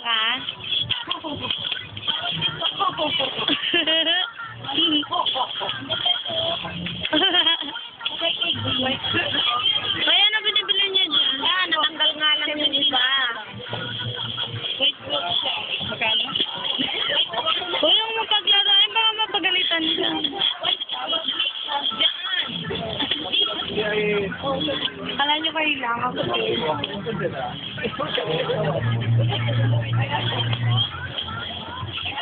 ka? Kaya na binibili niya dyan. Natanggal nga lang yung iba. Magkano? Huwag mo paglaro. Ay, baka mapagalitan ka. Kala nyo kailangan ko.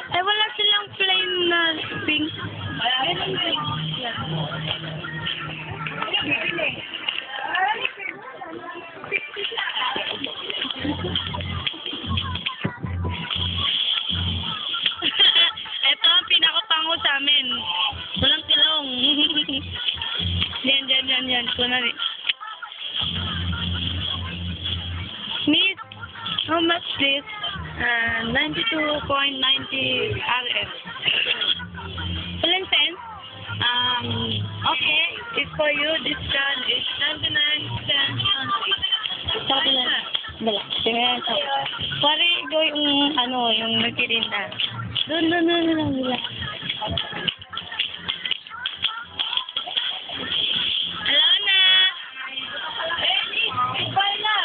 Eh, wala silang plain na pink. Ito ang pinakapango sa amin. Walang tilong. Yan. Kunwari. Miss, how much this? 92.90 RF. Ilan cents? Okay. It's for you. This card is 99 cents. Sabi na. Bala. Tingnan ko. Pari ko yung nagtirinda. Doon. Bala. Hello na. Bye na.